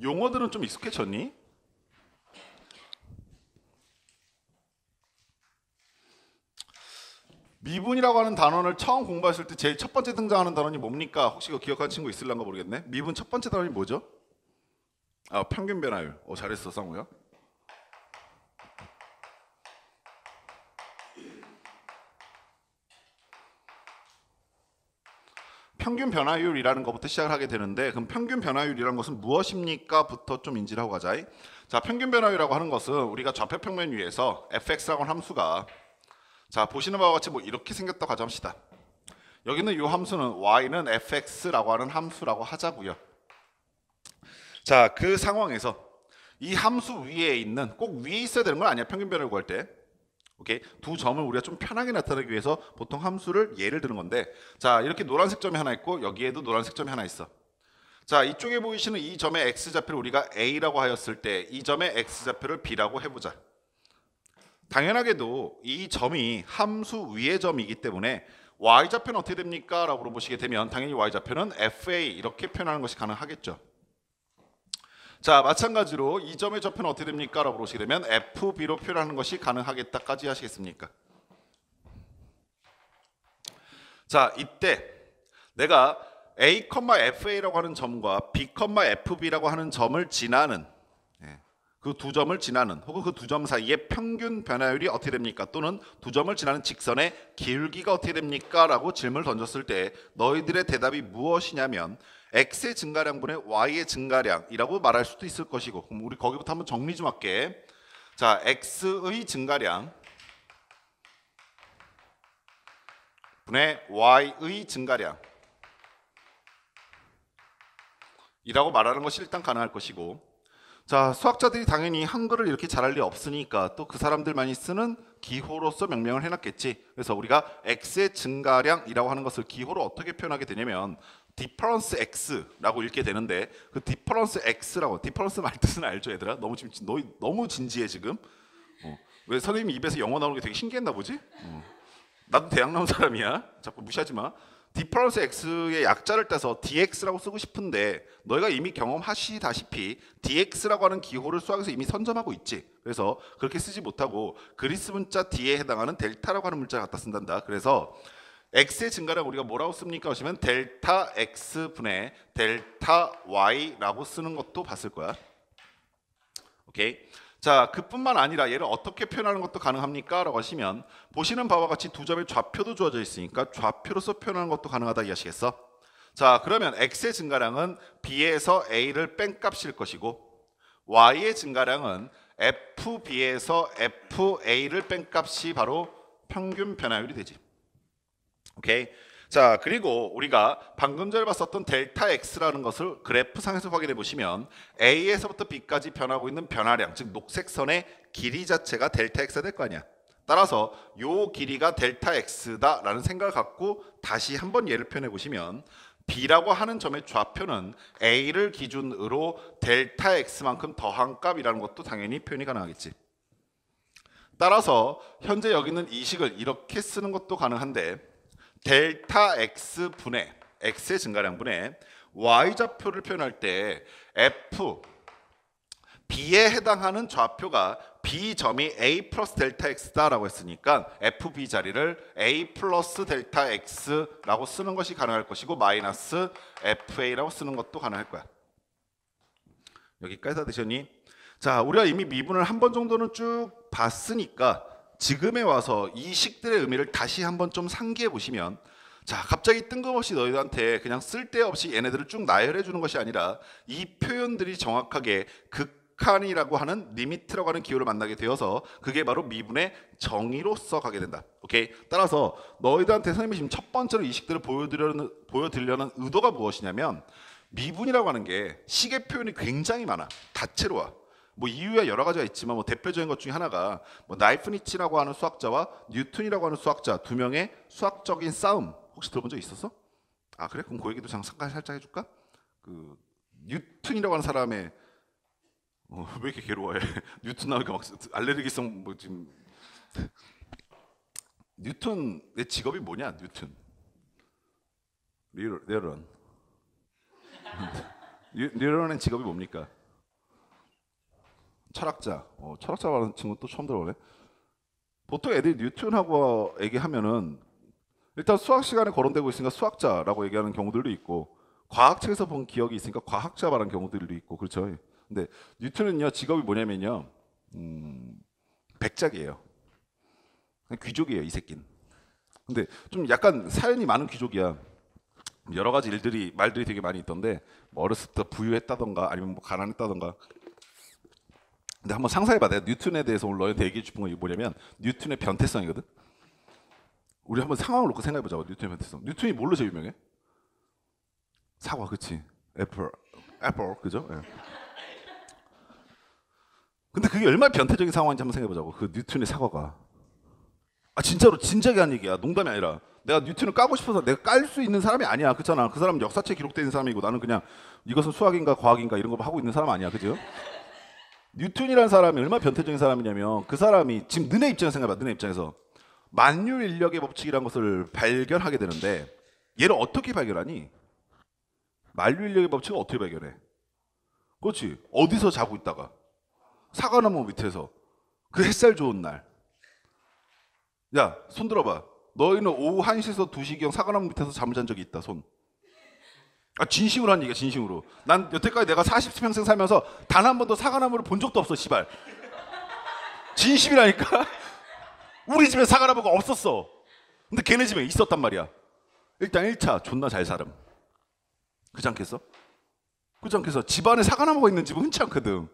용어들은 좀 익숙해졌니? 미분이라고 하는 단원을 처음 공부했을 때 제일 첫 번째 등장하는 단원이 뭡니까? 혹시 이거 기억하는 친구 있을란가 모르겠네. 미분 첫 번째 단원이 뭐죠? 아, 평균 변화율. 잘했어, 상우야. 평균 변화율이라는 것부터 시작을 하게 되는데, 그럼 평균 변화율이라는 것은 무엇입니까? 부터 좀 인지를 하고 가자. 자, 평균 변화율이라고 하는 것은 우리가 좌표 평면 위에서 fx라고 하는 함수가, 자, 보시는 바와 같이 뭐 이렇게 생겼다고 가정합시다. 여기는 이 함수는 y는 fx라고 하는 함수라고 하자고요. 자, 그 상황에서 이 함수 위에 있는, 꼭 위에 있어야 되는 건 아니야, 평균 변화를 구할 때. 오케이, 두 점을 우리가 좀 편하게 나타내기 위해서 보통 함수를 예를 드는 건데, 자, 이렇게 노란색 점이 하나 있고 여기에도 노란색 점이 하나 있어. 자, 이쪽에 보이시는 이 점의 x좌표를 우리가 a라고 하였을 때 이 점의 x좌표를 b라고 해보자. 당연하게도 이 점이 함수 위의 점이기 때문에 y좌표는 어떻게 됩니까? 라고 물어보시게 되면 당연히 y좌표는 fa 이렇게 표현하는 것이 가능하겠죠. 자, 마찬가지로 이 점의 좌표는 어떻게 됩니까? 라고 물어보시게 되면 fb로 표현하는 것이 가능하겠다까지 하시겠습니까? 자, 이때 내가 a, fa라고 하는 점과 b, fb라고 하는 점을 지나는, 그 두 점을 지나는, 혹은 그 두 점 사이의 평균 변화율이 어떻게 됩니까? 또는 두 점을 지나는 직선의 기울기가 어떻게 됩니까? 라고 질문을 던졌을 때 너희들의 대답이 무엇이냐면 x의 증가량분의 y의 증가량이라고 말할 수도 있을 것이고, 그럼 우리 거기부터 한번 정리 좀 할게. 자, x의 증가량 분의 y의 증가량 이라고 말하는 것이 일단 가능할 것이고, 자, 수학자들이 당연히 한글을 이렇게 잘할 리 없으니까 또 그 사람들만이 쓰는 기호로서 명명을 해놨겠지. 그래서 우리가 x의 증가량이라고 하는 것을 기호로 어떻게 표현하게 되냐면 difference x라고 읽게 되는데, 그 difference x라고, difference 말 뜻은 알죠, 얘들아? 너무 진지해 지금. 왜 선생님 입에서 영어 나오는 게 되게 신기했나 보지? 나도 대학 나온 사람이야. 자꾸 무시하지 마. difference x의 약자를 떼서 dx라고 쓰고 싶은데 너희가 이미 경험하시다시피 dx라고 하는 기호를 수학에서 이미 선점하고 있지. 그래서 그렇게 쓰지 못하고 그리스 문자 D에 해당하는 델타라고 하는 문자를 갖다 쓴단다. 그래서 x의 증가량 우리가 뭐라고 씁니까? 하시면 델타 x 분의 델타 y라고 쓰는 것도 봤을 거야. 오케이. 자, 그뿐만 아니라 얘를 어떻게 표현하는 것도 가능합니까? 라고 하시면 보시는 바와 같이 두 점의 좌표도 주어져 있으니까 좌표로서 표현하는 것도 가능하다 이해하시겠어? 자, 그러면 x의 증가량은 b에서 a를 뺀 값일 것이고 y의 증가량은 fb에서 fa를 뺀 값이 바로 평균 변화율이 되지. 오케이. 자, 그리고 우리가 방금 전에 봤었던 델타 x라는 것을 그래프상에서 확인해 보시면 a에서부터 b까지 변하고 있는 변화량, 즉 녹색 선의 길이 자체가 델타 x가 될 거 아니야. 따라서 요 길이가 델타 x다라는 생각을 갖고 다시 한번 얘를 표현해 보시면 b라고 하는 점의 좌표는 a를 기준으로 델타 x만큼 더한 값이라는 것도 당연히 표현이 가능하겠지. 따라서 현재 여기 있는 이 식을 이렇게 쓰는 것도 가능한데, 델타 x 분의 x의 증가량분의 y좌표를 표현할 때 f, b에 해당하는 좌표가 b점이 a 플러스 델타 x다라고 했으니까 fb 자리를 a 플러스 델타 x라고 쓰는 것이 가능할 것이고 마이너스 fa라고 쓰는 것도 가능할 거야. 여기까지 다 되셨니? 자, 우리가 이미 미분을 한 번 정도는 쭉 봤으니까 지금에 와서 이 식들의 의미를 다시 한번 좀 상기해 보시면, 자, 갑자기 뜬금없이 너희들한테 그냥 쓸데없이 얘네들을 쭉 나열해 주는 것이 아니라 이 표현들이 정확하게 극한이라고 하는 리미트라고 하는 기호를 만나게 되어서 그게 바로 미분의 정의로서 가게 된다. 오케이? 따라서 너희들한테 선생님이 지금 첫 번째로 이 식들을 보여드리려는 의도가 무엇이냐면, 미분이라고 하는 게 식의 표현이 굉장히 많아. 다채로워. 뭐 이유야 여러 가지가 있지만 뭐 대표적인 것 중에 하나가 뭐 나이프니치라고 하는 수학자와 뉴턴이라고 하는 수학자 두 명의 수학적인 싸움, 혹시 들어본 적 있었어? 아, 그래? 그럼 그 얘기도 잠깐 살짝 해줄까? 그 뉴턴이라고 하는 사람의 왜 이렇게 괴로워해? 뉴턴 나오니까 막 알레르기성 뭐 지금. 뉴턴의 직업이 뭐냐? 뉴턴 리런 뉴런의 직업이 뭡니까? 철학자. 철학자라는 친구 또 처음 들어보네. 보통 애들이 뉴턴하고 얘기하면은 일단 수학 시간에 거론되고 있으니까 수학자라고 얘기하는 경우들도 있고 과학책에서 본 기억이 있으니까 과학자 말하는 경우들도 있고 그렇죠. 근데 뉴턴은요 직업이 뭐냐면요 백작이에요. 귀족이에요 이 새끼는. 근데 좀 약간 사연이 많은 귀족이야. 여러 가지 말들이 되게 많이 있던데 뭐 어렸을 때 부유했다던가 아니면 뭐 가난했다던가. 근데 한번 상상해봐. 내가 뉴턴에 대해서 오늘 너한테 얘기해 줄 건 뭐냐면 뉴턴의 변태성이거든. 우리 한번 상황을 놓고 생각해보자고. 뉴턴의 변태성. 뉴턴이 뭘로 제일 유명해? 사과, 그치? 애플, 그죠? 예. 근데 그게 얼마나 변태적인 상황인지 한번 생각해보자고. 그 뉴턴의 사과가. 진짜로 진작에 한 얘기야. 농담이 아니라. 내가 뉴턴을 까고 싶어서 내가 깔 수 있는 사람이 아니야. 그렇잖아. 그 사람은 역사책에 기록되어 사람이고 나는 그냥 이것은 수학인가 과학인가 이런 거 하고 있는 사람 아니야. 그죠? 뉴턴이라는 사람이 얼마나 변태적인 사람이냐면 그 사람이 지금 너네 입장에서 생각해봐. 너네 입장에서 만유 인력의 법칙이라는 것을 발견하게 되는데 얘를 어떻게 발견하니? 만유 인력의 법칙을 어떻게 발견해? 그렇지. 어디서 자고 있다가 사과나무 밑에서 그 햇살 좋은 날. 야, 손 들어봐. 너희는 오후 1시에서 2시경 사과나무 밑에서 잠을 잔 적이 있다. 손. 진심으로 한 얘기야. 진심으로. 난 여태까지 내가 40평생 살면서 단 한 번도 사과나무를 본 적도 없어. 씨발. 진심이라니까. 우리 집에 사과나무가 없었어. 근데 걔네 집에 있었단 말이야. 일단 1차 존나 잘 살음. 그렇지 않겠어? 그렇지 않겠어? 집안에 사과나무가 있는 집은 흔치 않거든.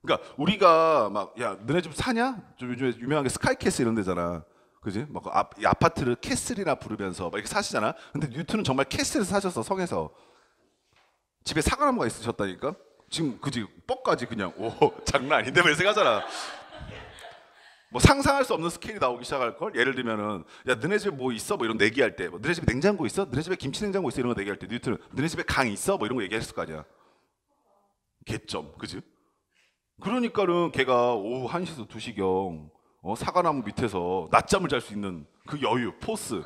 그러니까 우리가 막 야 너네 집 사냐? 좀 요즘에 유명한 게 스카이캐슬 이런 데잖아. 그지? 막 이 아파트를 캐슬이나 부르면서 막 이렇게 사시잖아. 근데 뉴턴은 정말 캐슬을 사셨어. 성에서 집에 사과나무가 있으셨다니까. 지금 그지? 뻑까지 그냥 오 장난 아닌데 왜 생각하잖아. 뭐 상상할 수 없는 스케일이 나오기 시작할 걸. 예를 들면은 야 너네 집에 뭐 있어? 뭐 이런 내기할 때 뭐, 너네 집에 냉장고 있어? 너네 집에 김치 냉장고 있어? 이런 거 내기할 때 뉴턴은 너네 집에 강 있어? 뭐 이런 거 얘기했을 거 아니야. 개점. 그지? 그러니까는 걔가 오후 1시에서 2시경 사과나무 밑에서 낮잠을 잘 수 있는 그 여유, 포스.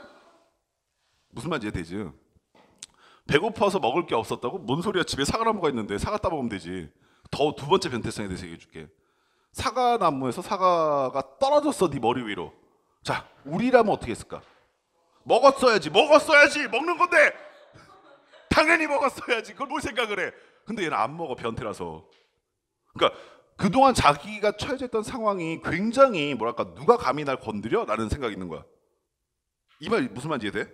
무슨 말인지 이해되지? 배고파서 먹을 게 없었다고? 뭔 소리야? 집에 사과나무가 있는데 사과 따먹으면 되지. 더 두 번째 변태성에 대해서 얘기해 줄게. 사과나무에서 사과가 떨어졌어 네 머리 위로. 자, 우리라면 어떻게 했을까? 먹었어야지. 먹는 건데 당연히 먹었어야지. 그걸 뭘 생각을 해. 근데 얘는 안 먹어. 변태라서. 그러니까 그동안 자기가 처해져 있던 상황이 굉장히 뭐랄까 누가 감히 날 건드려? 라는 생각이 있는 거야. 이 말 무슨 말인지 이해돼?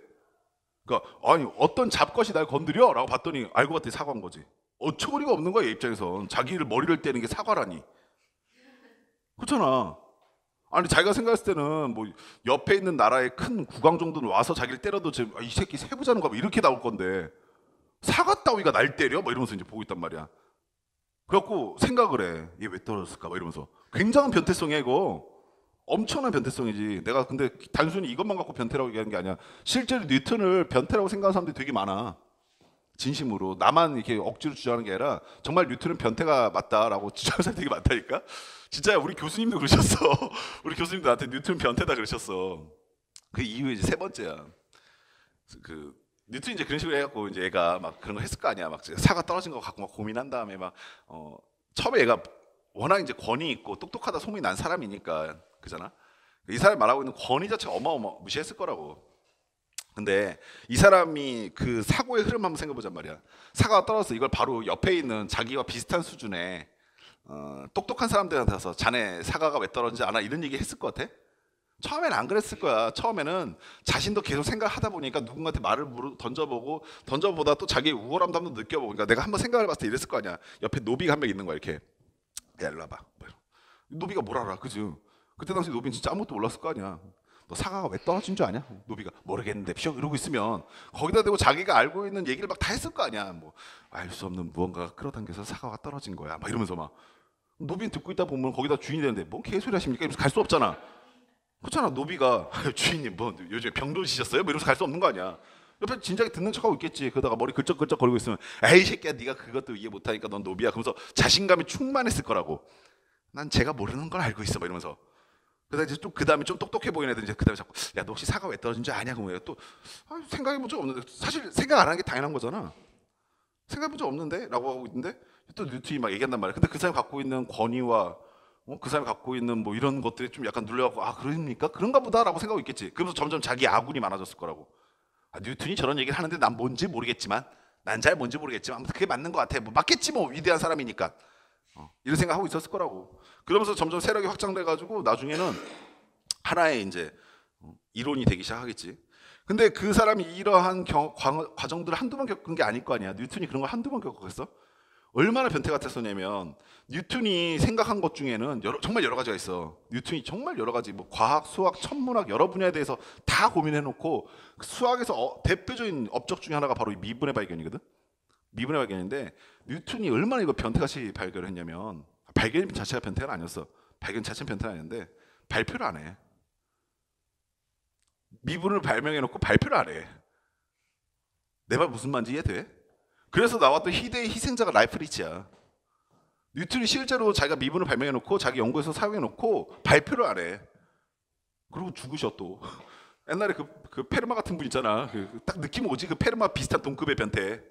그러니까 아니 어떤 잡것이 날 건드려? 라고 봤더니 알고 봤더니 사과인 거지. 어처구니가 없는 거야 얘 입장에선. 자기를 머리를 떼는 게 사과라니. 그렇잖아. 아니 자기가 생각했을 때는 뭐 옆에 있는 나라의 큰 국왕 정도는 와서 자기를 때려도 이 새끼 세부자는 거 이렇게 나올 건데 사과 따위가 날 때려? 뭐 이러면서 이제 보고 있단 말이야. 그래갖고 생각을 해. 얘 왜 떨어졌을까? 막 이러면서. 굉장한 변태성이야 이거. 엄청난 변태성이지. 내가 근데 단순히 이것만 갖고 변태라고 얘기하는 게 아니야. 실제로 뉴턴을 변태라고 생각하는 사람들이 되게 많아. 진심으로. 나만 이렇게 억지로 주장하는 게 아니라 정말 뉴턴은 변태가 맞다라고 주장하는 사람들이 되게 많다니까. 진짜 우리 교수님도 그러셨어. 우리 교수님도 나한테 뉴턴 변태다 그러셨어. 그 이후에 이제 세 번째야. 그 뉴턴이 이제 그런 식으로 해갖고 이제 얘가 막 그런 거 했을 거 아니야. 막 사과 떨어진 거 갖고 막 고민한 다음에 막 처음에 얘가 워낙 이제 권위 있고 똑똑하다 소문이 난 사람이니까 그잖아. 이 사람이 말하고 있는 권위 자체가 어마어마 무시했을 거라고. 근데 이 사람이 그 사고의 흐름 한번 생각해보잔 말이야. 사과가 떨어져서 이걸 바로 옆에 있는 자기와 비슷한 수준의 똑똑한 사람들한테 가서 자네 사과가 왜 떨어지지 않아? 이런 얘기 했을 것 같아? 처음에는 안 그랬을 거야. 처음에는 자신도 계속 생각하다 보니까 누군가한테 말을 던져보다 또 자기의 우월함도 한번 느껴보고. 그러니까 내가 한번 생각을 해봤을 때 이랬을 거 아니야. 옆에 노비가 한 명 있는 거야 이렇게. 야 일로 와봐. 노비가 뭘 알아? 그지? 그때 당시 노비는 진짜 아무것도 몰랐을 거 아니야. 너 사과가 왜 떨어진 줄 아냐? 노비가 모르겠는데 피어 이러고 있으면 거기다 대고 자기가 알고 있는 얘기를 막 다 했을 거 아니야. 뭐 알 수 없는 무언가가 끌어당겨서 사과가 떨어진 거야. 막 이러면서 막 노비는 듣고 있다 보면 거기다 주인이 되는데 뭔 개소리 하십니까? 이러면서 갈 수 없잖아. 그렇잖아. 노비가 주인님 뭐 요즘에 병들으셨어요? 뭐 이러면서 갈 수 없는 거 아니야. 옆에 진작에 듣는 척하고 있겠지. 그러다가 머리 글쩍글쩍 거리고 있으면 에이 새끼야 네가 그것도 이해 못하니까 넌 노비야. 그러면서 자신감이 충만했을 거라고. 난 제가 모르는 걸 알고 있어. 막 이러면서. 그래서 이제 또 그 다음에 좀 똑똑해 보이는 애들 이제 그 다음에 자꾸 야 너 혹시 사과 왜 떨어진 줄 아냐? 그러면 또 생각해 본 적 없는데 사실 생각 안 하는 게 당연한 거잖아. 생각해 본 적 없는데? 라고 하고 있는데 또 뉴턴이 막 얘기한단 말이야. 근데 그 사람이 갖고 있는 권위와 그 사람이 갖고 있는 뭐 이런 것들이 좀 약간 눌려갖고 아 그러니까 그런가 보다라고 생각하고 있겠지. 그러면서 점점 자기 아군이 많아졌을 거라고. 아, 뉴턴이 저런 얘기를 하는데 난 뭔지 모르겠지만 난 잘 뭔지 모르겠지만 아무튼 그게 맞는 것 같아. 뭐 맞겠지 뭐 위대한 사람이니까. 이런 생각하고 있었을 거라고. 그러면서 점점 세력이 확장돼 가지고 나중에는 하나의 이제 이론이 되기 시작하겠지. 근데 그 사람이 이러한 과정들을 한두 번 겪은 게 아닐 거 아니야. 뉴턴이 그런 걸 한두 번 겪었겠어? 얼마나 변태 같았었냐면 뉴턴이 생각한 것 중에는 정말 여러 가지가 있어. 뉴턴이 정말 여러 가지 뭐 과학, 수학, 천문학 여러 분야에 대해서 다 고민해놓고 수학에서 대표적인 업적 중에 하나가 바로 이 미분의 발견이거든. 미분의 발견인데 뉴턴이 얼마나 이거 변태같이 발견을 했냐면 발견 자체가 변태가 아니었어. 발견 자체는 변태가 아닌데 발표를 안 해. 미분을 발명해놓고 발표를 안 해. 내 말 무슨 말인지 이해돼? 그래서 나왔던 희대의 희생자가 라이프니츠야. 뉴턴이 실제로 자기가 미분을 발명해놓고 자기 연구에서 사용해놓고 발표를 안 해. 그리고 죽으셔 또. 옛날에 그 페르마 같은 분 있잖아. 딱 느낌 오지? 그 페르마 비슷한 동급의 변태.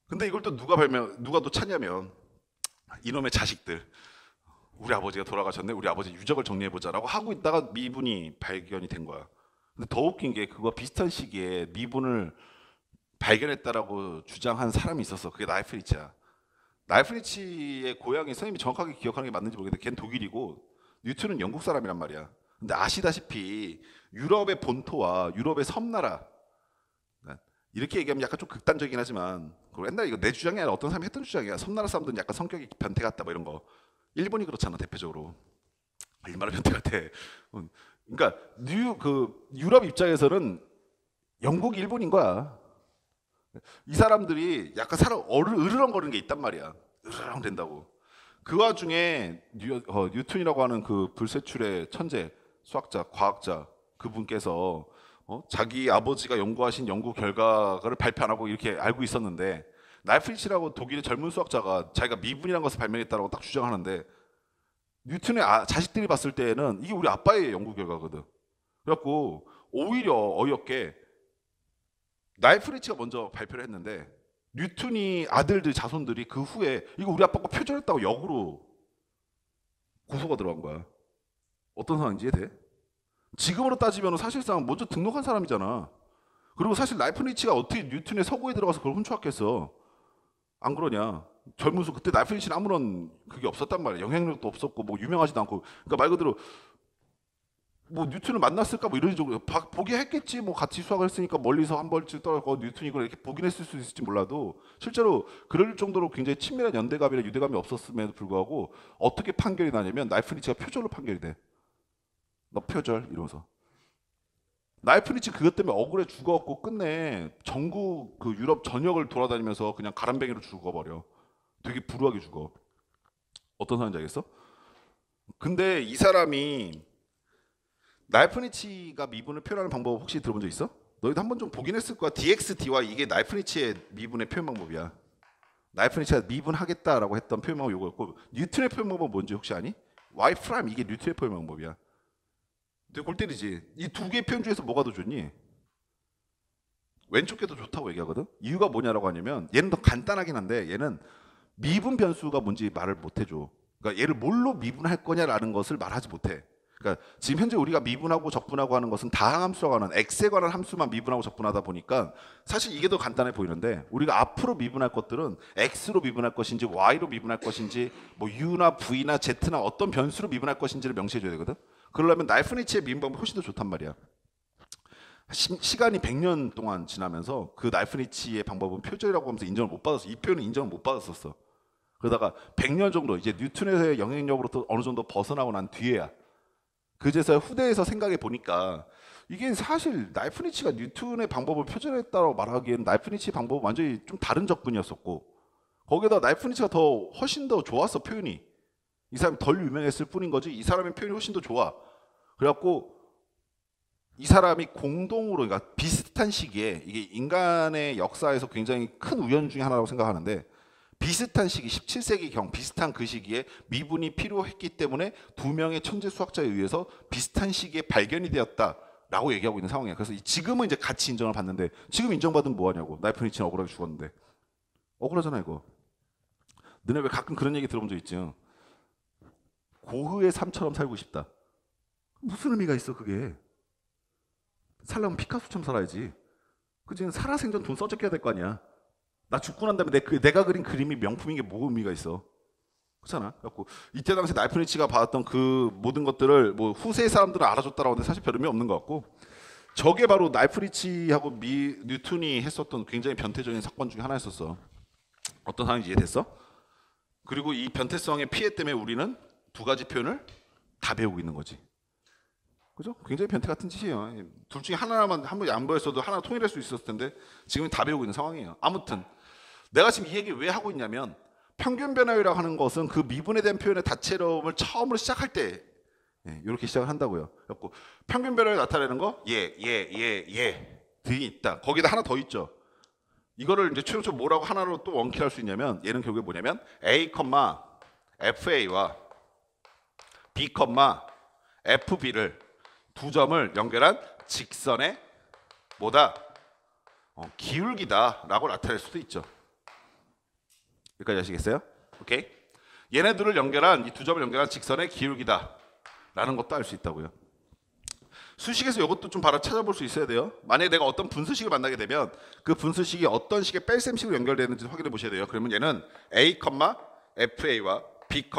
근데 이걸 또 누가 또 찾냐면 이놈의 자식들. 우리 아버지가 돌아가셨네. 우리 아버지 유적을 정리해보자라고 하고 있다가 미분이 발견이 된 거야. 근데 더 웃긴 게 그거 비슷한 시기에 미분을 발견했다라고 주장한 사람이 있었어. 그게 라이프니츠야. 라이프니츠의 고향이 선생님이 정확하게 기억하는 게 맞는지 모르겠는데 걔는 독일이고 뉴턴은 영국 사람이란 말이야. 근데 아시다시피 유럽의 본토와 유럽의 섬나라 이렇게 얘기하면 약간 좀 극단적이긴 하지만 옛날에 이거 내 주장이 아니라 어떤 사람이 했던 주장이야. 섬나라 사람들은 약간 성격이 변태 같다 뭐 이런 거. 일본이 그렇잖아 대표적으로. 얼마나 변태 같아. 그러니까 유럽 입장에서는 영국 일본인 거야. 이 사람들이 약간 으르렁거리는 게 있단 말이야. 으르렁 된다고. 그 와중에 뉴턴이라고 하는 그 불세출의 천재, 수학자, 과학자 그분께서 자기 아버지가 연구하신 연구 결과를 발표 안 하고 이렇게 알고 있었는데 라이프니츠라고 독일의 젊은 수학자가 자기가 미분이라는 것을 발명했다고 딱 주장하는데 뉴턴의 자식들이 봤을 때는 이게 우리 아빠의 연구 결과거든. 그래갖고 오히려 어이없게 라이프니츠가 먼저 발표를 했는데 뉴턴이 아들들 자손들이 그 후에 이거 우리 아빠가 표절했다고 역으로 고소가 들어간 거야. 어떤 상황인지 이해돼? 지금으로 따지면 사실상 먼저 등록한 사람이잖아. 그리고 사실 라이프니츠가 어떻게 뉴턴의 서구에 들어가서 그걸 훔쳐왔겠어. 안 그러냐? 젊은 수 그때 라이프니츠는 아무런 그게 없었단 말이야. 영향력도 없었고 뭐 유명하지도 않고. 그러니까 말 그대로 뭐 뉴턴을 만났을까 뭐 이런 쪽으로 보긴 했겠지. 뭐 같이 수학을 했으니까 멀리서 한 벌쯤 떨어져 뉴턴이 이걸 이렇게 보긴 했을 수 있을지 몰라도 실제로 그럴 정도로 굉장히 친밀한 연대감이나 유대감이 없었음에도 불구하고 어떻게 판결이 나냐면 라이프니츠가 표절로 판결이 돼. 너 표절 이러면서. 라이프니츠 그것 때문에 억울해 죽어갖고 끝내 전국 그 유럽 전역을 돌아다니면서 그냥 가람뱅이로 죽어버려. 되게 불우하게 죽어. 어떤 사람인지 알겠어? 근데 이 사람이 라이프니츠가 미분을 표현하는 방법 혹시 들어본 적 있어? 너희도 한번 좀 보긴 했을 거야. dxdy와 이게 라이프니츠의 미분의 표현 방법이야. 라이프니츠가 미분하겠다라고 했던 표현 방법이 이거였고 뉴턴의 표현 방법은 뭔지 혹시 아니? y 프라임 이게 뉴턴의 표현 방법이야. 되게 골 때리지. 이 두 개의 표현 중에서 뭐가 더 좋니? 왼쪽 게 더 좋다고 얘기하거든. 이유가 뭐냐라고 하냐면 얘는 더 간단하긴 한데 얘는 미분 변수가 뭔지 말을 못 해줘. 그러니까 얘를 뭘로 미분할 거냐라는 것을 말하지 못해. 그러니까 지금 현재 우리가 미분하고 적분하고 하는 것은 다항함수라고 하는 x에 관한 함수만 미분하고 적분하다 보니까 사실 이게 더 간단해 보이는데 우리가 앞으로 미분할 것들은 x로 미분할 것인지 y로 미분할 것인지 뭐 u나 v나 z나 어떤 변수로 미분할 것인지를 명시해 줘야 되거든. 그러려면 라이프니츠의 미분 방법이 훨씬 더 좋단 말이야. 시간이 100년 동안 지나면서 그 라이프니츠의 방법은 표절이라고 하면서 인정을 못 받았어. 이 표현은 인정을 못 받았었어. 그러다가 100년 정도 이제 뉴턴의 영향력으로부터 어느 정도 벗어나고 난 뒤에야 그제서야 후대에서 생각해 보니까 이게 사실 라이프니츠가 뉴턴의 방법을 표절했다고 말하기에는 라이프니츠의 방법은 완전히 좀 다른 접근이었었고 거기에다 라이프니츠가 훨씬 더 좋았어 표현이. 이 사람이 덜 유명했을 뿐인 거지 이 사람의 표현이 훨씬 더 좋아. 그래갖고 이 사람이 공동으로 그러니까 비슷한 시기에 이게 인간의 역사에서 굉장히 큰 우연 중에 하나라고 생각하는데 비슷한 시기 17세기경 비슷한 그 시기에 미분이 필요했기 때문에 두 명의 천재 수학자에 의해서 비슷한 시기에 발견이 되었다라고 얘기하고 있는 상황이야. 그래서 지금은 이제 같이 인정을 받는데 지금 인정받으면 뭐하냐고. 라이프니츠는 억울하게 죽었는데 억울하잖아 이거. 너네 왜 가끔 그런 얘기 들어본 적 있죠? 고흐의 삶처럼 살고 싶다. 무슨 의미가 있어 그게? 살려면 피카소처럼 살아야지. 그치? 살아생전 돈 써적해야 될 거 아니야. 나 죽고 난 다음에 내가 그린 그림이 명품인 게 뭐 의미가 있어? 그렇잖아. 그래갖고 이때 당시 나이프니치가 받았던 그 모든 것들을 뭐 후세의 사람들은 알아줬다라고 하는데 사실 별 의미 없는 것 같고, 저게 바로 나이프니치하고 뉴턴이 했었던 굉장히 변태적인 사건 중에 하나였었어. 어떤 상황인지 이해됐어? 그리고 이 변태성의 피해 때문에 우리는 두 가지 표현을 다 배우고 있는 거지. 그죠? 굉장히 변태 같은 짓이에요. 둘 중에 하나만 한 번 양보했어도 하나 통일할 수 있었을 텐데 지금 다 배우고 있는 상황이에요. 아무튼 내가 지금 이 얘기 왜 하고 있냐면, 평균 변화율이라고 하는 것은 그 미분에 대한 표현의 다채로움을 처음으로 시작할 때 이렇게 시작을 한다고요. 그래서 평균 변화율 나타내는 거 등이 있다. 거기다 하나 더 있죠. 이거를 이제 최종적으로 뭐라고 하나로 또 원킬할 수 있냐면, 얘는 결국에 뭐냐면 A, FA와 B, FB를 두 점을 연결한 직선의 뭐다? 기울기다라고 나타낼 수도 있죠. 여기까지 아시겠어요? 오케이. 얘네들을 연결한 이 두 점을 연결한 직선의 기울기다라는 것도 알 수 있다고요. 수식에서 이것도 좀 바로 찾아볼 수 있어야 돼요. 만약에 내가 어떤 분수식을 만나게 되면 그 분수식이 어떤 식의 뺄셈식으로 연결되는지 확인해 보셔야 돼요. 그러면 얘는 A, FA와 B,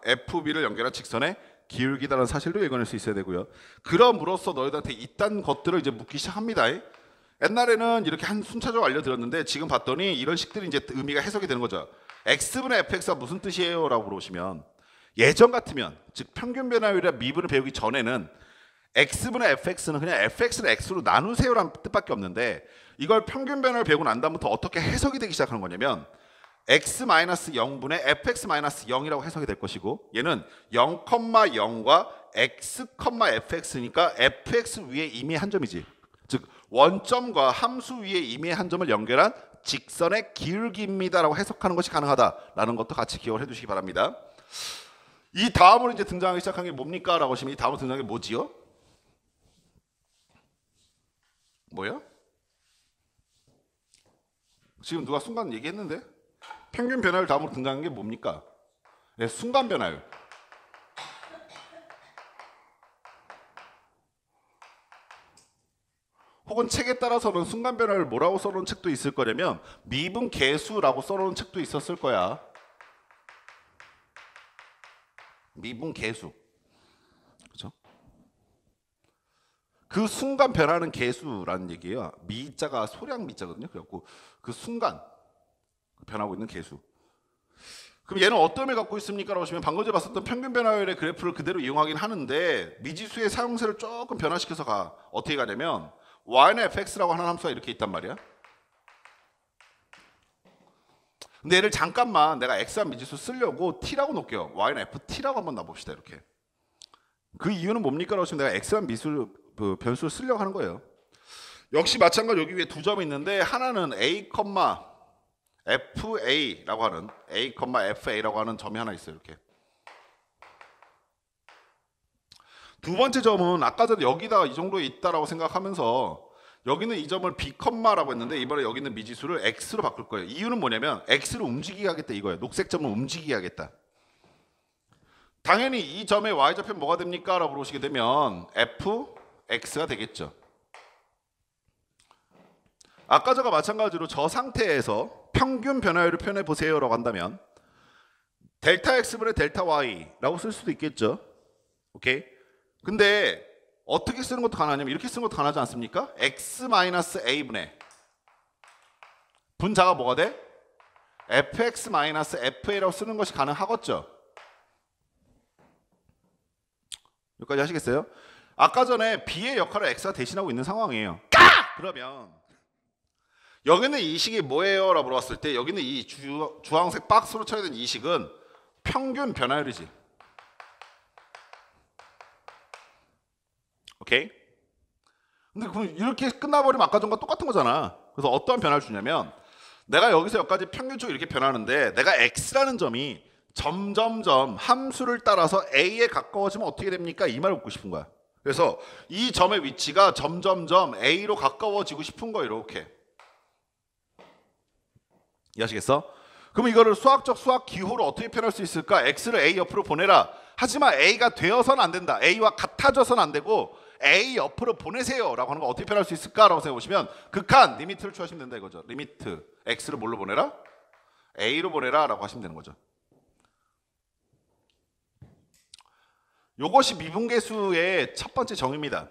FB를 연결한 직선의 기울기다라는 사실도 읽어낼 수 있어야 되고요. 그럼으로써 너희들한테 이딴 것들을 이제 묻기 시작합니다. 옛날에는 이렇게 한 순차적으로 알려드렸는데 지금 봤더니 이런 식들이 이제 의미가 해석이 되는 거죠. x분의 fx가 무슨 뜻이에요? 라고 물어보시면, 예전 같으면, 즉 평균 변화율이나 미분을 배우기 전에는 x분의 fx는 그냥 fx를 x로 나누세요라는 뜻밖에 없는데, 이걸 평균 변화율 배우고 난 다음부터 어떻게 해석이 되기 시작하는 거냐면 x-0분의 fx-0이라고 해석이 될 것이고, 얘는 0,0과 x,fx니까 fx 위에 임의 한 점이지. 즉 원점과 함수 위에 임의 한 점을 연결한 직선의 기울기입니다라고 해석하는 것이 가능하다라는 것도 같이 기억을 해두시기 바랍니다. 이 다음으로 이제 등장하기 시작한 게 뭡니까? 라고 하시면 이 다음으로 등장한 게 뭐지요? 뭐야? 지금 누가 순간 얘기했는데? 평균 변화율 다음으로 등장한 게 뭡니까? 네, 순간 변화율. 혹은 책에 따라서는 순간 변화를 뭐라고 써놓은 책도 있을 거냐면 미분 계수라고 써놓은 책도 있었을 거야. 미분 계수. 그렇죠? 그 순간 변하는 계수라는 얘기예요. 미자가 소량 미자거든요. 그래갖고 그 순간 변하고 있는 계수. 그럼 얘는 어떤 의미를 갖고 있습니까? 라고 하시면 방금 전에 봤었던 평균 변화율의 그래프를 그대로 이용하긴 하는데 미지수의 사용세를 조금 변화시켜서 가. 어떻게 가냐면 y는 fx라고 하는 함수가 이렇게 있단 말이야. 근데 얘를 잠깐만 내가 x한 미지수 쓰려고 t라고 놓을게요. y는 ft라고 한번 놔봅시다. 이렇게. 그 이유는 뭡니까? 라고 하시면 내가 x한 변수를 쓰려고 하는 거예요. 역시 마찬가지로 여기 위에 두 점이 있는데 하나는 a, fa라고 하는 fa라고 하는 점이 하나 있어요. 이렇게. 두 번째 점은 아까 전에 여기다가 이 정도에 있다라고 생각하면서 여기는 이 점을 b,라고 했는데 이번에 여기 있는 미지수를 x로 바꿀 거예요. 이유는 뭐냐면 x로 움직이게 하겠다 이거예요. 녹색 점을 움직이게 하겠다. 당연히 이 점의 y좌표는 뭐가 됩니까? 라고 물으시게 되면 fx가 되겠죠. 아까 저가 마찬가지로 저 상태에서 평균 변화율을 표현해 보세요 라고 한다면 델타 x분의 델타 y라고 쓸 수도 있겠죠. 오케이? 근데 어떻게 쓰는 것도 가능하냐면 이렇게 쓰는 것도 가능하지 않습니까? x-a분의 분자가 뭐가 돼? fx-fa라고 쓰는 것이 가능하겠죠. 여기까지 하시겠어요? 아까 전에 b의 역할을 x가 대신하고 있는 상황이에요. 그러면 여기는 이 식이 뭐예요? 라고 물어봤을 때 여기는 이 주황색 박스로 쳐야 되는 이 식은 평균 변화율이지. 오케이? 근데 그럼 이렇게 끝나버리면 아까 전과 똑같은 거잖아. 그래서 어떠한 변화를 주냐면 내가 여기서 여기까지 평균적으로 이렇게 변하는데 내가 x라는 점이 점점점 함수를 따라서 a에 가까워지면 어떻게 됩니까? 이 말을 묻고 싶은 거야. 그래서 이 점의 위치가 점점점 a로 가까워지고 싶은 거야. 이렇게. 이해하시겠어? 그럼 이거를 수학 기호로 어떻게 표현할 수 있을까? x를 a 옆으로 보내라. 하지만 a가 되어서는 안 된다. a와 같아져서는 안 되고 a 옆으로 보내세요 라고 하는 거 어떻게 표현할 수 있을까? 라고 생각해 보시면 극한 리미트를 취하시면 된다 이거죠. 리미트 x를 뭘로 보내라? a로 보내라 라고 하시면 되는 거죠. 요것이 미분계수의 첫 번째 정의입니다.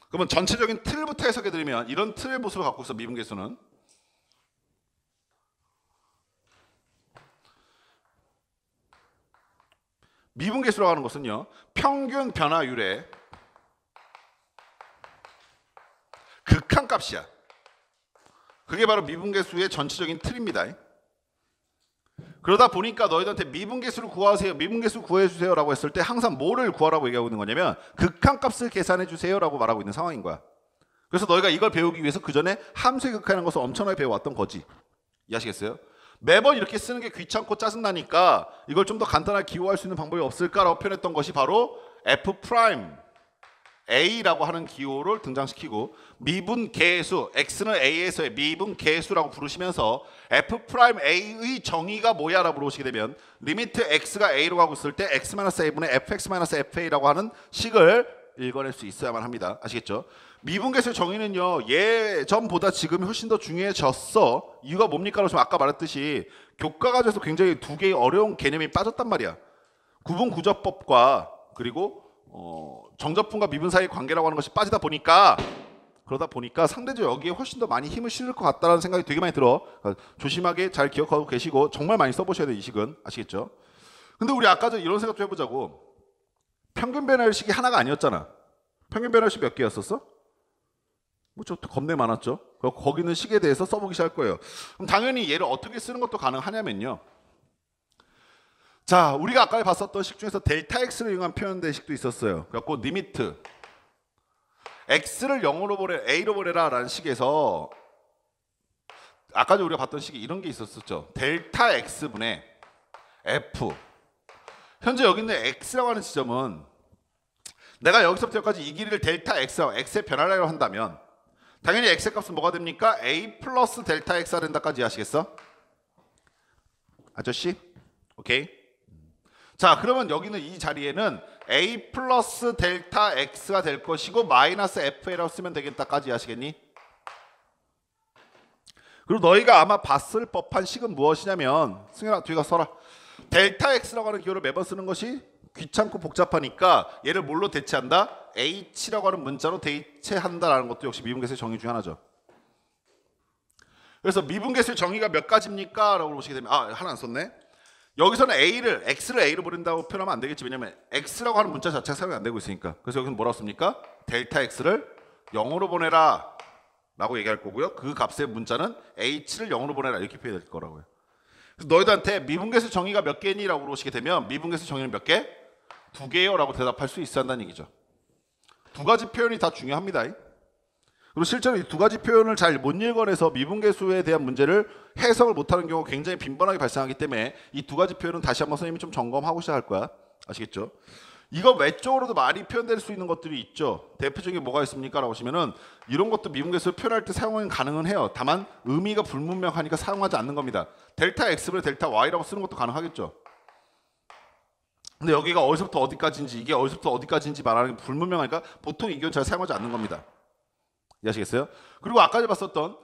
그러면 전체적인 틀부터 해석해 드리면 이런 틀의 모습을 갖고 있어. 미분계수는 미분계수라고 하는 것은요, 평균 변화율의 극한값이야. 그게 바로 미분계수의 전체적인 틀입니다. 그러다 보니까 너희들한테 미분계수를 구하세요, 미분계수 구해주세요 라고 했을 때 항상 뭐를 구하라고 얘기하고 있는 거냐면 극한값을 계산해 주세요 라고 말하고 있는 상황인 거야. 그래서 너희가 이걸 배우기 위해서 그 전에 함수의 극한이라는 것을 엄청나게 배워왔던 거지. 이해하시겠어요? 매번 이렇게 쓰는 게 귀찮고 짜증나니까 이걸 좀 더 간단하게 기호할 수 있는 방법이 없을까라고 표현했던 것이 바로 F' A라고 하는 기호를 등장시키고 미분계수, X는 A에서의 미분계수라고 부르시면서 F'A의 정의가 뭐야 라고 물어보시게 되면 리미트 X가 A로 가고 있을 때 X-A분의 Fx-FA라고 하는 식을 읽어낼 수 있어야만 합니다. 아시겠죠? 미분계수의 정의는요, 예전보다 지금이 훨씬 더 중요해졌어. 이유가 뭡니까? 그러시면 아까 말했듯이 교과 과정에서 굉장히 두 개의 어려운 개념이 빠졌단 말이야. 구분구조법과 그리고 정접분과 미분 사이의 관계라고 하는 것이 빠지다 보니까 그러다 보니까 상대적으로 여기에 훨씬 더 많이 힘을 실을 것 같다는 생각이 되게 많이 들어. 그러니까 조심하게 잘 기억하고 계시고 정말 많이 써보셔야 돼요. 이 식은. 아시겠죠? 근데 우리 아까 전 이런 생각 좀 해보자고. 평균 변화율식이 하나가 아니었잖아. 평균 변화율식 몇 개였었어? 뭐 저 겁내 많았죠. 거기 있는 식에 대해서 써보기 시작할 거예요. 그럼 당연히 얘를 어떻게 쓰는 것도 가능하냐면요. 자, 우리가 아까 봤었던 식 중에서 델타 x를 이용한 표현된 식도 있었어요. 그래갖고 리미트 x를 0으로 보내, a로 보내라 라는 식에서 아까 우리가 봤던 식이 이런 게 있었었죠. 델타 x분의 f. 현재 여기 있는 x라고 하는 지점은 내가 여기서부터 여기까지 이 길이를 델타 x라고 x의 변화라고 한다면 당연히 x의 값은 뭐가 됩니까? a 플러스 델타 x가 된다까지 아시겠어? 아저씨? 오케이. 자, 그러면 여기는 이 자리에는 a 플러스 델타 x가 될 것이고 마이너스 fa라고 쓰면 되겠다까지 아시겠니? 그리고 너희가 아마 봤을 법한 식은 무엇이냐면 승현아 뒤에 가서 서라. 델타 x라고 하는 기호를 매번 쓰는 것이 귀찮고 복잡하니까 얘를 뭘로 대체한다? h라고 하는 문자로 대체한다라는 것도 역시 미분계수의 정의 중 하나죠. 그래서 미분계수의 정의가 몇 가지입니까? 라고 보시게 되면 하나 안 썼네. 여기서는 x를 a로 보낸다고 표현하면 안 되겠지. 왜냐면 x라고 하는 문자 자체가 사용이 안 되고 있으니까. 그래서 여기는 뭐라고 씁니까? 델타 x를 0으로 보내라 라고 얘기할 거고요. 그 값의 문자는 h를 0으로 보내라 이렇게 표현될 거라고요. 그래서 너희들한테 미분계수 정의가 몇 개니? 라고 물어보시게 되면 미분계수 정의는 몇 개? 2개요 라고 대답할 수 있어야 한다는 얘기죠. 두 가지 표현이 다 중요합니다. 그리고 실제로 이 두 가지 표현을 잘 못 읽어내서 미분계수에 대한 문제를 해석을 못하는 경우가 굉장히 빈번하게 발생하기 때문에 이 두 가지 표현은 다시 한번 선생님이 좀 점검하고 시작할 거야. 아시겠죠? 이거 외적으로도 많이 표현될 수 있는 것들이 있죠. 대표적인 게 뭐가 있습니까? 라고 하시면은 이런 것도 미분계수를 표현할 때 사용은 가능은 해요. 다만 의미가 불분명하니까 사용하지 않는 겁니다. 델타 x분의 델타 y라고 쓰는 것도 가능하겠죠. 근데 여기가 어디서부터 어디까지인지 이게 어디서부터 어디까지인지 말하는 게 불분명하니까 보통 이 경우 잘 사용하지 않는 겁니다. 이해하시겠어요? 그리고 아까 전에 봤었던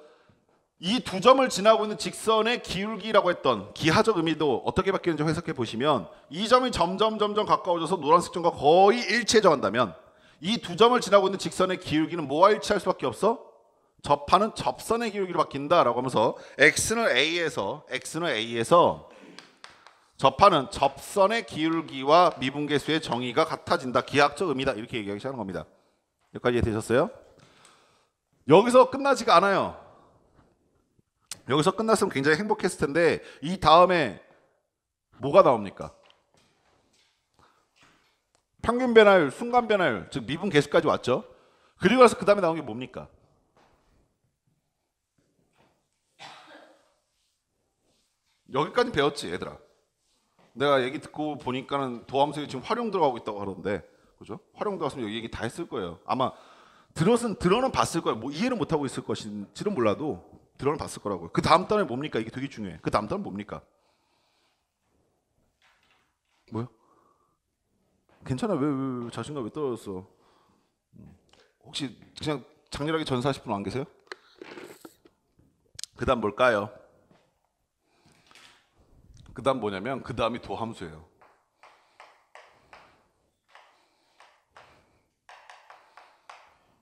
이 두 점을 지나고 있는 직선의 기울기라고 했던 기하적 의미도 어떻게 바뀌는지 해석해 보시면 이 점이 점점 가까워져서 노란색 점과 거의 일치해져간다면 이 두 점을 지나고 있는 직선의 기울기는 뭐와 일치할 수밖에 없어? 접하는 접선의 기울기로 바뀐다라고 하면서 x는 A에서 접하는 접선의 기울기와 미분계수의 정의가 같아진다. 기하학적 의미다. 이렇게 얘기하기 시작하는 겁니다. 여기까지 이해되셨어요? 여기서 끝나지가 않아요. 여기서 끝났으면 굉장히 행복했을 텐데 이 다음에 뭐가 나옵니까? 평균 변화율, 순간 변화율, 즉 미분 계수까지 왔죠. 그리고 나서 그 다음에 나온 게 뭡니까? 여기까지 배웠지, 얘들아. 내가 얘기 듣고 보니까는 도함수에 지금 활용 들어가고 있다고 하던데, 그죠? 활용 들어갔으면 여기 얘기 다 했을 거예요. 아마 들어는 봤을 거예요. 뭐 이해는 못 하고 있을 것인지는 몰라도 들어는 봤을 거라고요. 그 다음 단에 뭡니까? 이게 되게 중요해. 그 다음 단은 뭡니까? 뭐요? 괜찮아. 왜 자신감 왜 떨어졌어? 혹시 그냥 장렬하게 전사하실 분 안 계세요? 그 다음 뭘까요? 그 다음 뭐냐면 그 다음이 도함수예요.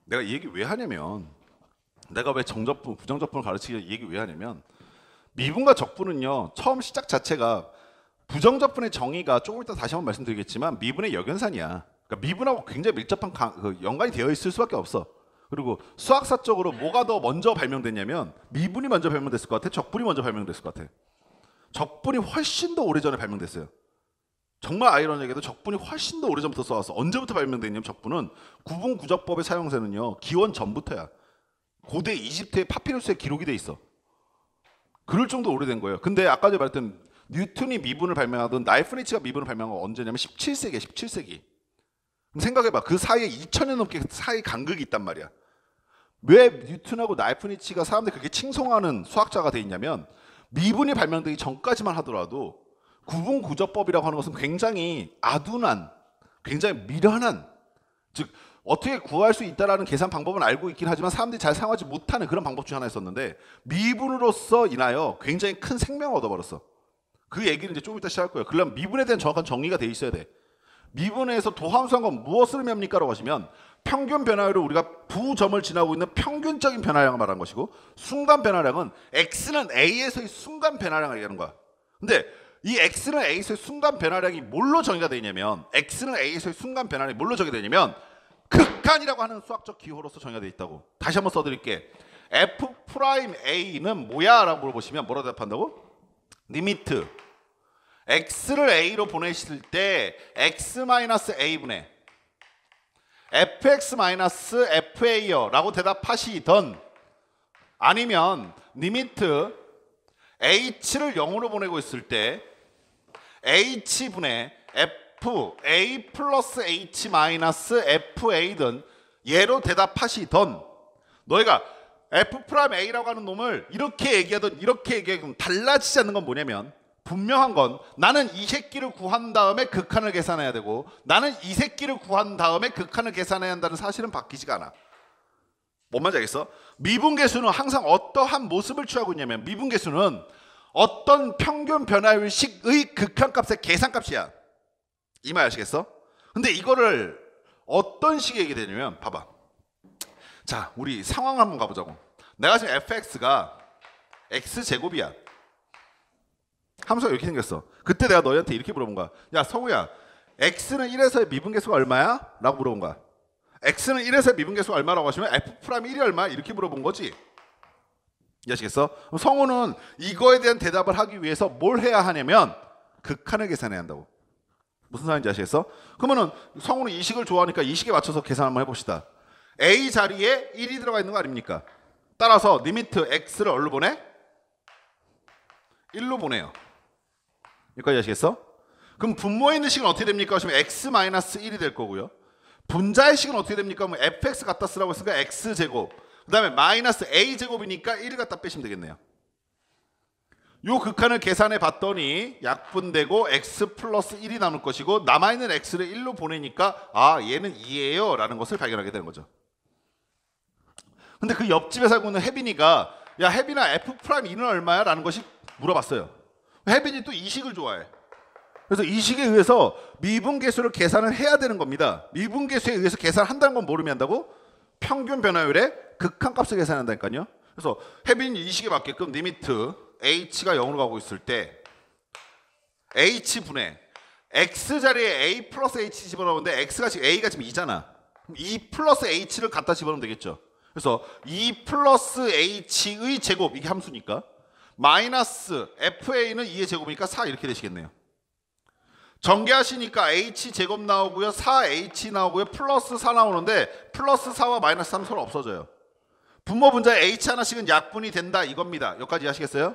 내가 이 얘기 왜 하냐면 내가 왜 정적분, 부정적분을 가르치기 이 얘기 왜 하냐면 미분과 적분은요 처음 시작 자체가 부정적분의 정의가 조금 이따 다시 한번 말씀드리겠지만 미분의 역연산이야. 그러니까 미분하고 굉장히 밀접한 연관이 되어 있을 수밖에 없어. 그리고 수학사적으로 뭐가 더 먼저 발명됐냐면 미분이 먼저 발명됐을 것 같아? 적분이 먼저 발명됐을 것 같아? 적분이 훨씬 더 오래전에 발명됐어요. 정말 아이러니하게도 적분이 훨씬 더 오래전부터 써왔어. 언제부터 발명됐냐면 적분은 구분구적법의 사용세는요 기원 전부터야. 고대 이집트의 파피루스에 기록이 돼 있어. 그럴 정도 오래된 거예요. 근데 아까 전에 말했던 뉴턴이 미분을 발명하던 라이프니츠가 미분을 발명한 건 언제냐면 17세기에 17세기. 그럼 생각해봐. 그 사이에 2000년 넘게 사이 간극이 있단 말이야. 왜 뉴턴하고 라이프니츠가 사람들이 그렇게 칭송하는 수학자가 돼 있냐면 미분이 발명되기 전까지만 하더라도 구분구적법이라고 하는 것은 굉장히 아둔한, 굉장히 미련한, 즉 어떻게 구할 수 있다라는 계산 방법은 알고 있긴 하지만 사람들이 잘 사용하지 못하는 그런 방법 중 하나였었는데 미분으로서 인하여 굉장히 큰 생명을 얻어버렸어. 그 얘기는 이제 좀 이따 시작할 거예요. 그러려면 미분에 대한 정확한 정의가 돼 있어야 돼. 미분에서 도함수한 건 무엇을 의미합니까? 라고 하시면 평균 변화율을 우리가 부점을 지나고 있는 평균적인 변화량을 말하는 것이고 순간 변화량은 x는 a에서의 순간 변화량을 얘기하는 거야. 근데 이 x는 a에서의 순간 변화량이 뭘로 정의가 되냐면 x는 a에서의 순간 변화량이 뭘로 정의되냐면 극한이라고 하는 수학적 기호로서 정의가 되어 있다고. 다시 한번 써드릴게. f'a는 뭐야? 라고 물어보시면 뭐라고 대답한다고? 리미트 x를 a로 보내실 때 x-a분의 fx-fa요 라고 대답하시던 아니면 리미트 h를 0으로 보내고 있을 때 h분의 fa 플러스 h-fa든 얘로 대답하시던 너희가 f'a라고 하는 놈을 이렇게 얘기하던 이렇게 얘기하면 달라지지 않는 건 뭐냐면 분명한 건 나는 이 새끼를 구한 다음에 극한을 계산해야 되고 나는 이 새끼를 구한 다음에 극한을 계산해야 한다는 사실은 바뀌지가 않아. 뭔 말인지 알겠어? 미분계수는 항상 어떠한 모습을 취하고 있냐면 미분계수는 어떤 평균 변화율식의 극한값의 계산값이야. 이 말 아시겠어? 근데 이거를 어떤 식의 얘기 되냐면 봐봐. 자, 우리 상황을 한번 가보자고. 내가 지금 fx가 x제곱이야. 함수가 이렇게 생겼어. 그때 내가 너희한테 이렇게 물어본 거야. 야, 성우야, x는 1에서의 미분계수가 얼마야? 라고 물어본 거야. x는 1에서의 미분계수가 얼마라고 하시면 f'1이 얼마? 이렇게 물어본 거지. 이해하시겠어? 성우는 이거에 대한 대답을 하기 위해서 뭘 해야 하냐면 극한을 계산해야 한다고. 무슨 말인지 아시겠어? 그러면은 성우는 이식을 좋아하니까 이식에 맞춰서 계산 한번 해봅시다. a 자리에 1이 들어가 있는 거 아닙니까? 따라서 리미트 x를 어디로 보내? 1로 보내요. 여기까지 아시겠어? 그럼 분모에 있는 식은 어떻게 됩니까? 하시면 x-1이 될 거고요. 분자의 식은 어떻게 됩니까? 그럼 fx 갖다 쓰라고 했으니까 x제곱. 그 다음에 마이너스 a제곱이니까 1을 갖다 빼시면 되겠네요. 요 극한을 계산해 봤더니 약분되고 x 플러스 1이 남을 것이고 남아있는 x를 1로 보내니까 아 얘는 2예요 라는 것을 발견하게 되는 거죠. 근데 그 옆집에 살고 있는 혜빈이가 야 혜빈아 f'2는 얼마야? 라는 것이 물어봤어요. 혜빈이 또 이식을 좋아해. 그래서 이식에 의해서 미분계수를 계산을 해야 되는 겁니다. 미분계수에 의해서 계산한다는 건 뭐를 의미한다고? 평균 변화율의 극한값을 계산한다니까요. 그래서 혜빈이 이식에 맞게끔 리미트 h가 0으로 가고 있을 때 h분의 x 자리에 a 플러스 h 집어넣는데 x가 지금 a가 지금 2잖아. 그럼 2 플러스 h를 갖다 집어넣으면 되겠죠. 그래서 2 플러스 h의 제곱 이게 함수니까 마이너스 fa는 2의 제곱이니까 4 이렇게 되시겠네요. 전개하시니까 h 제곱 나오고요. 4h 나오고요. 플러스 4 나오는데 플러스 4와 마이너스 3 서로 없어져요. 분모 분자에 h 하나씩은 약분이 된다 이겁니다. 여기까지 하시겠어요?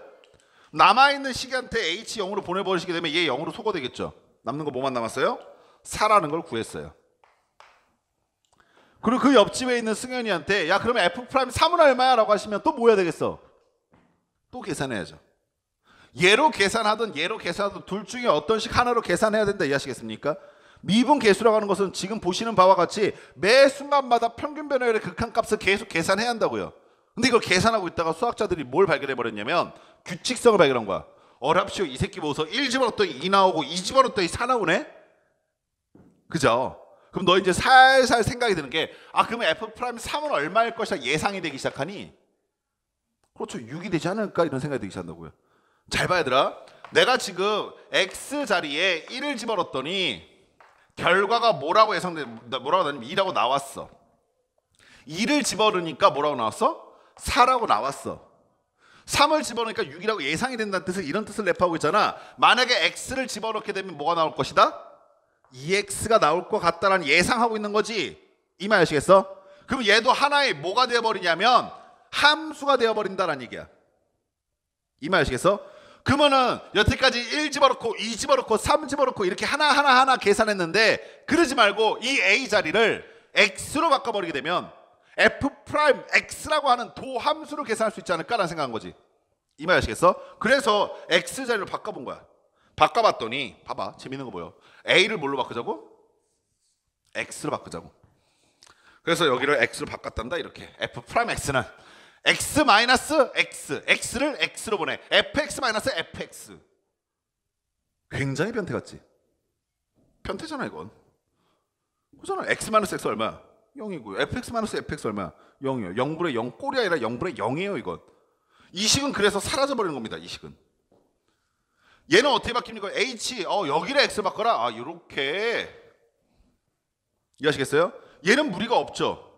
남아있는 식한테 h 0으로 보내버리시게 되면 얘 0으로 소거되겠죠. 남는 거 뭐만 남았어요? 4라는 걸 구했어요. 그리고 그 옆집에 있는 승현이한테 야 그러면 f'3은 얼마야? 라고 하시면 또 뭐 해야 되겠어? 또 계산해야죠. 얘로 계산하든 얘로 계산하든 둘 중에 어떤 식 하나로 계산해야 된다 이해하시겠습니까? 미분 계수라고 하는 것은 지금 보시는 바와 같이 매 순간마다 평균 변화율의 극한값을 계속 계산해야 한다고요. 근데 이걸 계산하고 있다가 수학자들이 뭘 발견해 버렸냐면 규칙성을 발견한 거야. 어랍시오 이 새끼 보고서 1 집어넣었더니 2 나오고 2 집어넣었더니 4 나오네? 그죠? 그럼 너 이제 살살 생각이 드는 게 그러면 F'3은 얼마일 것이다 예상이 되기 시작하니 그렇죠 6이 되지 않을까 이런 생각이 들기 시작한다고요. 잘 봐야 되라. 내가 지금 X 자리에 1을 집어넣었더니 결과가 뭐라고 예상돼? 뭐라고 나왔냐면 2라고 나왔어. 2를 집어넣으니까 뭐라고 나왔어? 4라고 나왔어. 3을 집어넣으니까 6이라고 예상이 된다는 뜻을 이런 뜻을 내포하고 있잖아. 만약에 X를 집어넣게 되면 뭐가 나올 것이다? 2X가 나올 것 같다라는 예상하고 있는 거지. 이 말 아시겠어? 그럼 얘도 하나의 뭐가 되어버리냐면 함수가 되어버린다라는 얘기야. 이 말 아시겠어? 그러면은 여태까지 1 집어넣고 2 집어넣고 3 집어넣고 이렇게 하나 계산했는데 그러지 말고 이 A 자리를 X로 바꿔버리게 되면 F'X라고 하는 도함수로 계산할 수 있지 않을까라는 생각한 거지. 이 말 아시겠어? 그래서 X 자리로 바꿔본 거야. 바꿔봤더니 봐봐 재밌는 거 보여. A를 뭘로 바꾸자고? X로 바꾸자고. 그래서 여기를 X로 바꿨단다 이렇게. F'X는 X 마이너스 X, X를 X로 보내. FX 마이너스 FX. 굉장히 변태 같지? 변태잖아 이건. 그잖아. X 마이너스 X 얼마야? 0이고요. FX 마이너스 FX 얼마야? 0이요. 0분의 0 꼴이 아니라 0분의 0이에요 이건. 이 식은 그래서 사라져버리는 겁니다. 이 식은. 얘는 어떻게 바뀝니까? H, 여기를 X 바꿔라. 요렇게. 이해하시겠어요? 얘는 무리가 없죠.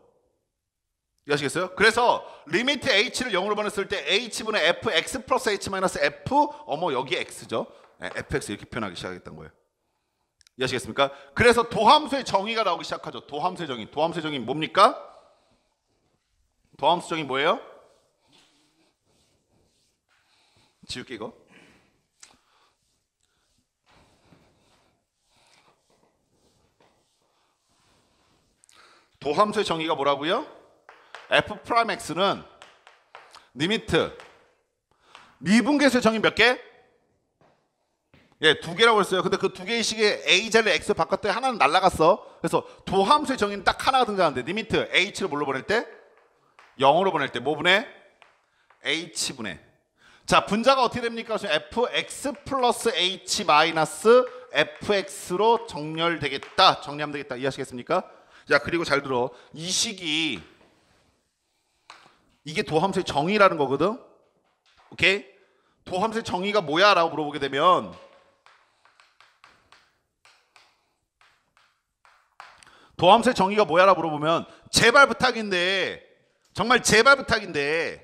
이해하시겠어요? 그래서 리미트 h를 0으로 보냈을 때 h분의 fx 플러스 h 마이너스 f 여기 x죠. fx 이렇게 표현하기 시작했던 거예요. 이해하시겠습니까? 그래서 도함수의 정의가 나오기 시작하죠. 도함수의 정의. 도함수의 정의 뭡니까? 도함수 정의 뭐예요? 지울게 이거. 도함수의 정의가 뭐라고요? F'X는 리미트 미분계수의 정의 몇 개? 예, 2개라고 했어요. 근데 그 2개의 식에 A 자리를 X 바꿨더니 하나는 날라갔어. 그래서 도함수의 정의는 딱 하나가 등장하는데 리미트 H를 뭘로 보낼 때? 0으로 보낼 때 뭐 분해? H분해. 자, 분자가 어떻게 됩니까? Fx 플러스 H 마이너스 Fx로 정렬되겠다. 정리하면 되겠다. 이해하시겠습니까? 자, 그리고 잘 들어. 이 식이 이게 도함수의 정의라는 거거든. 오케이? 도함수의 정의가 뭐야? 라고 물어보게 되면 도함수의 정의가 뭐야? 라고 물어보면 제발 부탁인데 정말 제발 부탁인데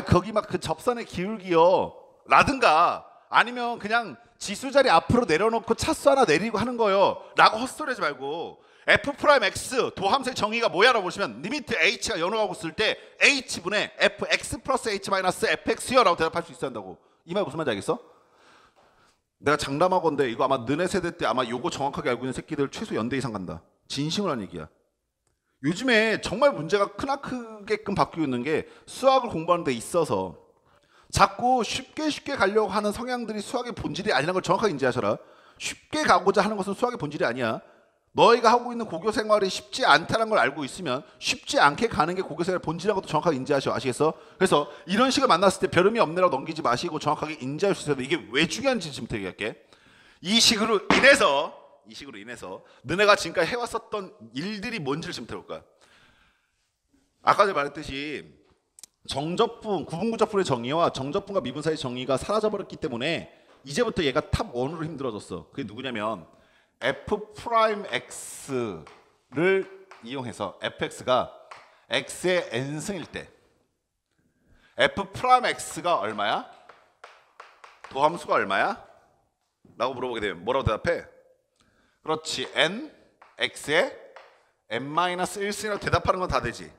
거기 막 그 접선의 기울기요 라든가 아니면 그냥 지수 자리 앞으로 내려놓고 차수 하나 내리고 하는 거요 라고 헛소리하지 말고 F'X 도함수의 정의가 뭐야라고 보시면 리미트 H가 연호하고 있을 때 H분의 Fx 플러스 H 마이너스 FX요 라고 대답할 수 있어야 한다고. 이 말 무슨 말인지 알겠어? 내가 장담하건데 이거 아마 너네 세대 때 아마 요거 정확하게 알고 있는 새끼들 최소 연대 이상 간다. 진심으로 하는 얘기야. 요즘에 정말 문제가 크게끔 바뀌고 있는 게 수학을 공부하는 데 있어서 자꾸 쉽게 가려고 하는 성향들이 수학의 본질이 아니라는 걸 정확하게 인지하셔라. 쉽게 가고자 하는 것은 수학의 본질이 아니야. 너희가 하고 있는 고교 생활이 쉽지 않다는 걸 알고 있으면 쉽지 않게 가는 게 고교 생활의 본질이라는 것도 정확하게 인지하셔. 아시겠어? 그래서 이런 식을 만났을 때 별의미 없네라고 넘기지 마시고 정확하게 인지할 수 있어야 돼. 이게 왜 중요한지 지금부터 얘기할게. 이 식으로 인해서 너네가 지금까지 해왔었던 일들이 뭔지를 지금 들어볼 거야. 아까 제가 말했듯이 정적분, 구분구적분의 정의와 정적분과 미분 사이의 정의가 사라져버렸기 때문에 이제부터 얘가 탑 1으로 힘들어졌어. 그게 누구냐면 F'X를 이용해서 fx가 x의 n승일 때 F'X가 얼마야? 도함수가 얼마야? 라고 물어보게 되면 뭐라고 대답해? 그렇지, n, x의 n-1승이라고 대답하는 건 다 되지.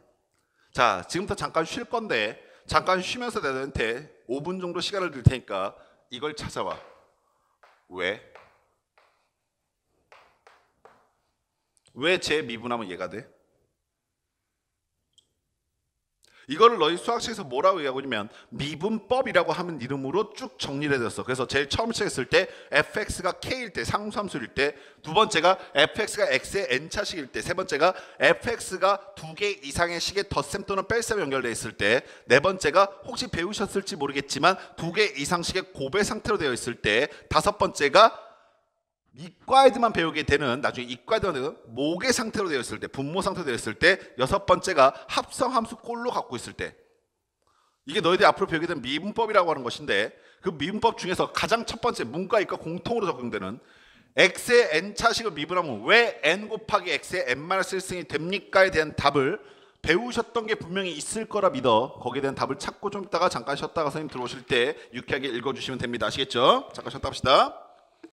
자, 지금부터 잠깐 쉴 건데 잠깐 쉬면서 너한테 5분 정도 시간을 드릴 테니까 이걸 찾아와. 왜? 왜 제 미분하면 얘가 돼? 이거를 너희 수학책에서 뭐라고 얘기하고 있냐면 미분법이라고 하는 이름으로 쭉 정리를 해뒀어. 그래서 제일 처음 시작했을 때 fx가 k일 때, 상수함수일 때, 두 번째가 fx가 x의 n차식일 때, 세 번째가 fx가 두 개 이상의 식의 덧셈 또는 뺄셈 연결되어 있을 때, 네 번째가 혹시 배우셨을지 모르겠지만 두 개 이상식의 곱의 상태로 되어 있을 때, 다섯 번째가 이과 애들만 배우게 되는, 나중에 이과 애들은 모의 상태로 되어 있을 때, 분모 상태로 되어 있을 때, 여섯 번째가 합성함수 꼴로 갖고 있을 때, 이게 너희들이 앞으로 배우게 되는 미분법이라고 하는 것인데, 그 미분법 중에서 가장 첫 번째 문과 이과 공통으로 적용되는 x의 n차식을 미분하면 왜 n 곱하기 x의 n-1승이 됩니까에 대한 답을 배우셨던 게 분명히 있을 거라 믿어. 거기에 대한 답을 찾고 좀 있다가 잠깐 쉬었다가 선생님 들어오실 때 유쾌하게 읽어주시면 됩니다. 아시겠죠? 잠깐 쉬었다 합시다.